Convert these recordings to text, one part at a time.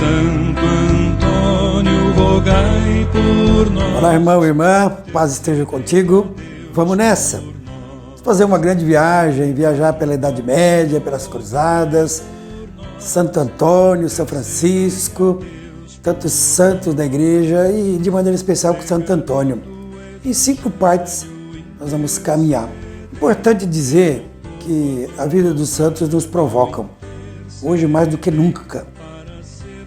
Santo Antônio, rogai por nós. Olá, irmão e irmã, paz esteja contigo. Vamos nessa. Vamos fazer uma grande viagem, viajar pela Idade Média, pelas Cruzadas, Santo Antônio, São Francisco, tantos santos da igreja e de maneira especial com Santo Antônio. Em 5 partes nós vamos caminhar. Importante dizer que a vida dos santos nos provocam, hoje mais do que nunca.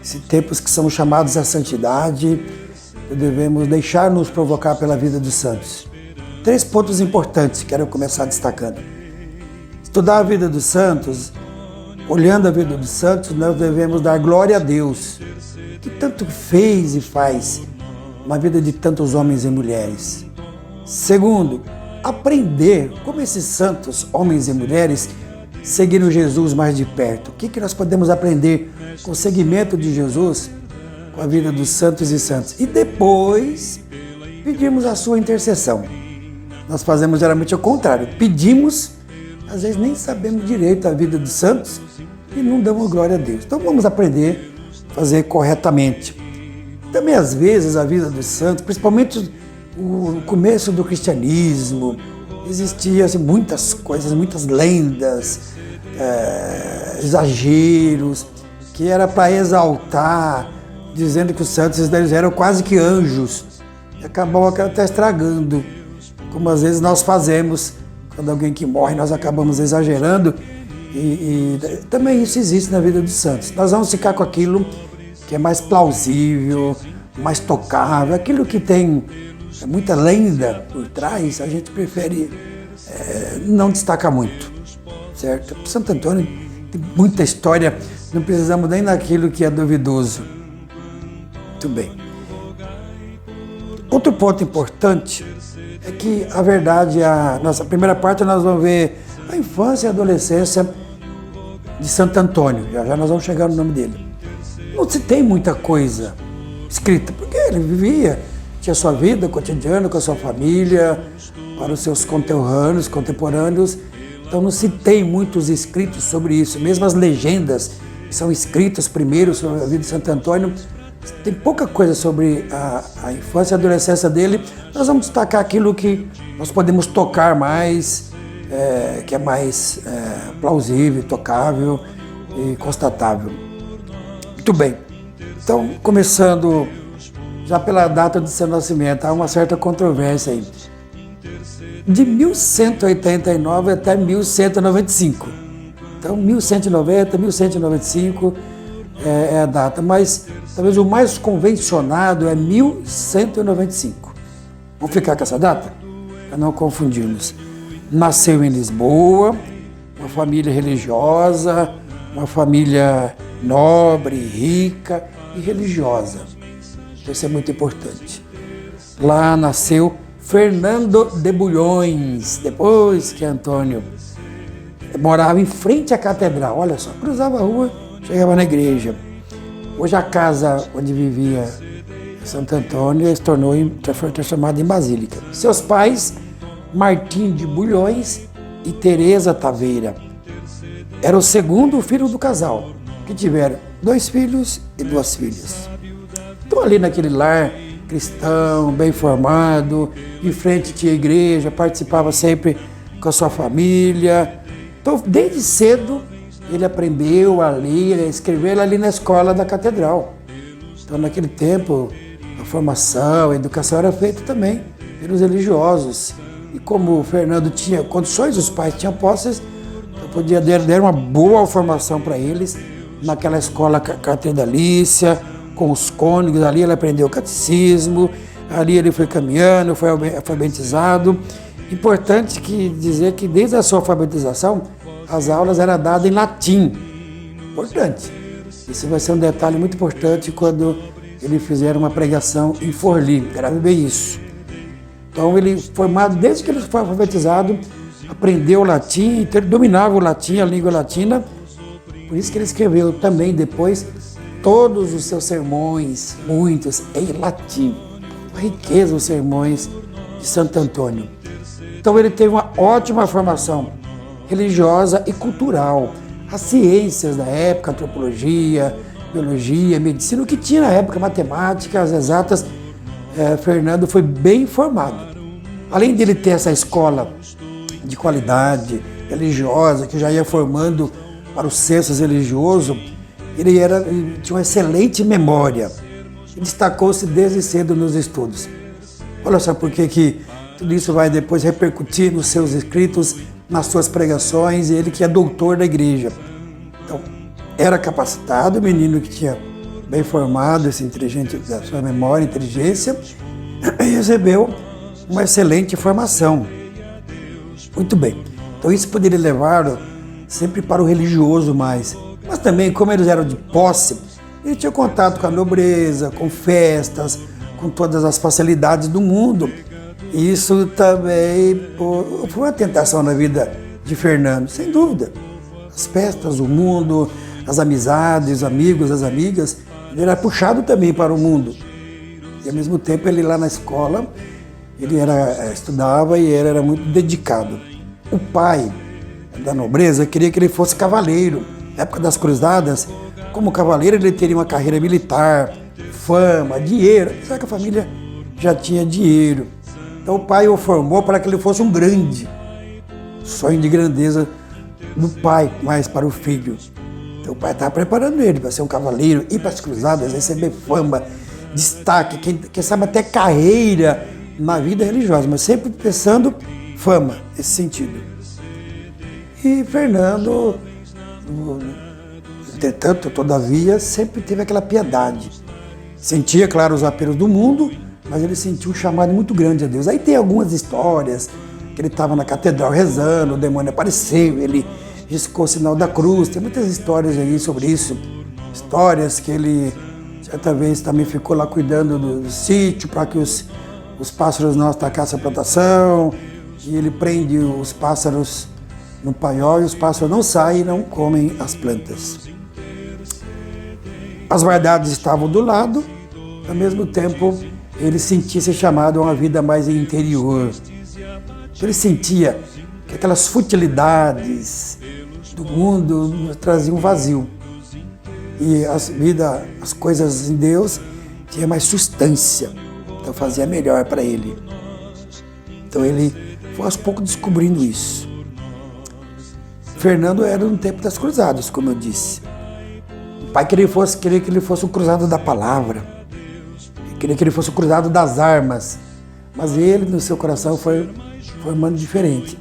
Esses tempos que somos chamados à santidade, devemos deixar-nos provocar pela vida dos santos. 3 pontos importantes, quero começar destacando. Estudar a vida dos santos, olhando a vida dos santos, nós devemos dar glória a Deus, que tanto fez e faz na vida de tantos homens e mulheres. Segundo, aprender como esses santos, homens e mulheres, seguiram Jesus mais de perto. O que nós podemos aprender com o seguimento de Jesus, com a vida dos santos e santas? E depois, pedimos a sua intercessão. Nós fazemos geralmente o contrário. Pedimos, às vezes nem sabemos direito a vida dos santos e não damos glória a Deus. Então vamos aprender a fazer corretamente. Também às vezes a vida dos santos, principalmente o começo do cristianismo, existiam assim, muitas coisas, muitas lendas, exageros, que era para exaltar, dizendo que os santos eram quase que anjos, e acabou até estragando, como às vezes nós fazemos, quando alguém que morre nós acabamos exagerando, e também isso existe na vida dos santos. Nós vamos ficar com aquilo que é mais plausível, mais tocável, aquilo que tem muita lenda por trás, a gente prefere não destacar muito, certo? Santo Antônio tem muita história, não precisamos nem daquilo que é duvidoso. Muito bem. Outro ponto importante é que a verdade, nossa primeira parte nós vamos ver a infância e a adolescência de Santo Antônio, já nós vamos chegar no nome dele. Não se tem muita coisa escrita, porque ele vivia, tinha sua vida cotidiana com a sua família, para os seus contemporâneos, então não se tem muitos escritos sobre isso, mesmo as legendas que são escritas primeiro sobre a vida de Santo Antônio, tem pouca coisa sobre a infância e a adolescência dele. Nós vamos destacar aquilo que nós podemos tocar mais, que é mais plausível, tocável e constatável. Muito bem, então começando já pela data do seu nascimento, há uma certa controvérsia aí. De 1189 até 1195. Então, 1190, 1195 é a data, mas talvez o mais convencionado é 1195. Vamos ficar com essa data? Para não confundirmos. Nasceu em Lisboa, uma família religiosa, uma família nobre, rica e religiosa. Isso é muito importante. Lá nasceu Fernando de Bulhões, depois que Antônio morava em frente à catedral. Olha só, cruzava a rua, chegava na igreja. Hoje a casa onde vivia Santo Antônio foi transformada em basílica. Seus pais, Martim de Bulhões e Teresa Taveira, era o segundo filho do casal, que tiveram 2 filhos e 2 filhas. Então ali naquele lar cristão, bem formado, em frente tinha igreja, participava sempre com a sua família. Então desde cedo ele aprendeu a ler, a escrever ali na escola da catedral. Então naquele tempo a formação, a educação era feita também pelos religiosos. E como o Fernando tinha condições, os pais tinham posses, então podia dar uma boa formação para eles naquela escola catedralícia, com os cônegos. Ali ele aprendeu o catecismo, ali ele foi caminhando, foi alfabetizado. Importante dizer que desde a sua alfabetização, as aulas eram dadas em latim. Importante. Isso vai ser um detalhe muito importante quando ele fizer uma pregação em Forli. Grave bem isso. Então ele, formado desde que ele foi alfabetizado, aprendeu o latim, então ele dominava o latim, a língua latina. Por isso que ele escreveu também depois todos os seus sermões, muitos, em latim. A riqueza dos sermões de Santo Antônio. Então ele teve uma ótima formação religiosa e cultural. As ciências da época, antropologia, biologia, medicina, o que tinha na época, matemática, as exatas. Fernando foi bem formado. Além de ele ter essa escola de qualidade religiosa, que já ia formando para o censo religioso, ele tinha uma excelente memória. E destacou-se desde cedo nos estudos. Olha só por que tudo isso vai depois repercutir nos seus escritos, nas suas pregações, e ele que é doutor da igreja. Então, era capacitado, menino que tinha bem formado, esse inteligente, da sua memória, inteligência, e recebeu uma excelente formação. Muito bem. Então isso poderia levar sempre para o religioso mais. Mas também, como eles eram de posse, ele tinha contato com a nobreza, com festas, com todas as facilidades do mundo. E isso também foi uma tentação na vida de Fernando, sem dúvida. As festas, o mundo, as amizades, os amigos, as amigas, ele era puxado também para o mundo. E ao mesmo tempo ele lá na escola, ele estudava e ele era muito dedicado. O pai da nobreza queria que ele fosse cavaleiro. Na época das cruzadas, como cavaleiro ele teria uma carreira militar, fama, dinheiro. Apesar que a família já tinha dinheiro. Então o pai o formou para que ele fosse um grande. Sonho de grandeza do pai, mais para o filho. Então o pai estava preparando ele para ser um cavaleiro, ir para as cruzadas, receber fama, destaque, quem sabe até carreira na vida religiosa, mas sempre pensando fama, nesse sentido. E Fernando, entretanto, todavia, sempre teve aquela piedade. Sentia, claro, os apelos do mundo, mas ele sentiu um chamado muito grande a Deus. Aí tem algumas histórias, que ele estava na catedral rezando, o demônio apareceu, ele riscou o sinal da cruz, tem muitas histórias aí sobre isso. Histórias que ele, certa vez, também ficou lá cuidando do sítio para que os pássaros não atacassem a plantação, e ele prende os pássaros no paiol e os pássaros não saem e não comem as plantas. As verdades estavam do lado, ao mesmo tempo ele sentia ser chamado a uma vida mais interior. Ele sentia que aquelas futilidades do mundo traziam um vazio. E as coisas em Deus tinham mais substância. Então fazia melhor para ele. Então ele foi aos poucos descobrindo isso. Fernando era no tempo das cruzadas, como eu disse. O pai queria que ele fosse um cruzado da palavra. Queria que ele fosse um cruzado das armas. Mas ele, no seu coração, foi formando diferente.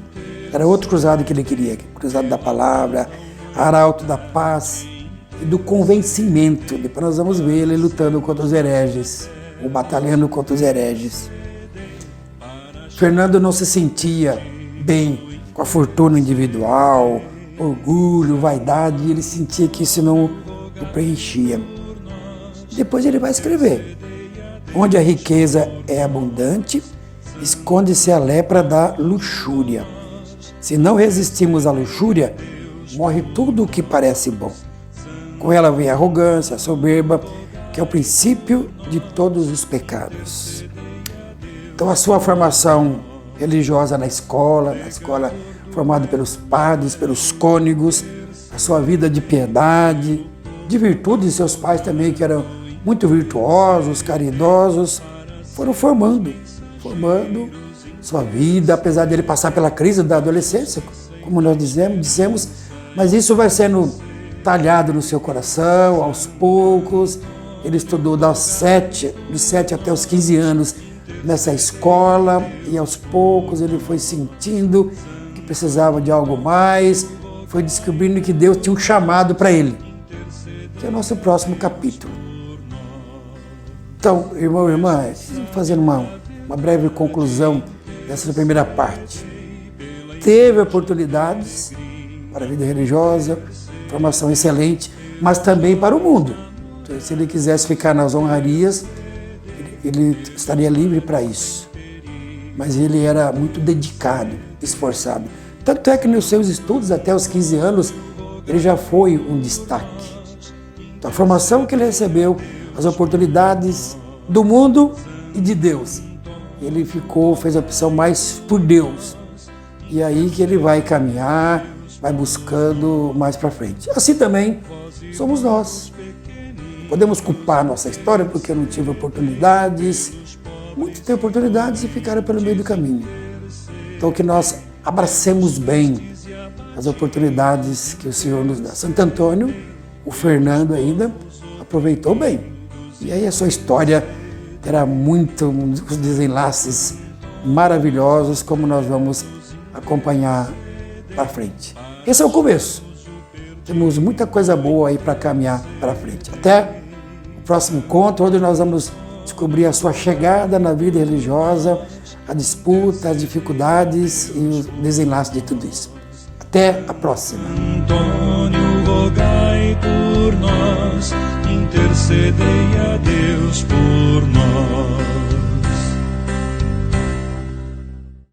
Era outro cruzado que ele queria. Cruzado da palavra, arauto da paz e do convencimento. Depois nós vamos ver ele lutando contra os hereges, ou batalhando contra os hereges. Fernando não se sentia bem com a fortuna individual, orgulho, vaidade, e ele sentia que isso não o preenchia. Depois ele vai escrever: onde a riqueza é abundante, esconde-se a lepra da luxúria. Se não resistimos à luxúria, morre tudo o que parece bom. Com ela vem a arrogância, a soberba, que é o princípio de todos os pecados. Então a sua formação religiosa na escola formada pelos padres, pelos cônegos, a sua vida de piedade, de virtude de seus pais também, que eram muito virtuosos, caridosos, foram formando sua vida, apesar dele passar pela crise da adolescência, como nós dissemos, mas isso vai sendo talhado no seu coração, aos poucos. Ele estudou dos 7 até os 15 anos nessa escola, e aos poucos ele foi sentindo que precisava de algo mais, foi descobrindo que Deus tinha um chamado para ele, que é o nosso próximo capítulo. Então, irmão e irmã, fazendo uma breve conclusão dessa primeira parte. Teve oportunidades para a vida religiosa, formação excelente, mas também para o mundo. Então, se ele quisesse ficar nas honrarias, ele estaria livre para isso. Mas ele era muito dedicado, esforçado. Tanto é que nos seus estudos, até os 15 anos, ele já foi um destaque. Então, a formação que ele recebeu, as oportunidades do mundo e de Deus. Ele fez a opção mais por Deus. E aí que ele vai caminhar, vai buscando mais para frente. Assim também somos nós. podemos culpar a nossa história porque eu não tive oportunidades. Muitos têm oportunidades e ficaram pelo meio do caminho. Então que nós abracemos bem as oportunidades que o Senhor nos dá. Santo Antônio, o Fernando ainda, aproveitou bem. E aí a sua história terá muitos desenlaces maravilhosos, como nós vamos acompanhar para frente. Esse é o começo. Temos muita coisa boa aí para caminhar para frente. Até o próximo conto, onde nós vamos descobrir a sua chegada na vida religiosa, a disputa, as dificuldades e o desenlace de tudo isso. Até a próxima. Antônio, rogai por nós, intercedei a Deus por nós.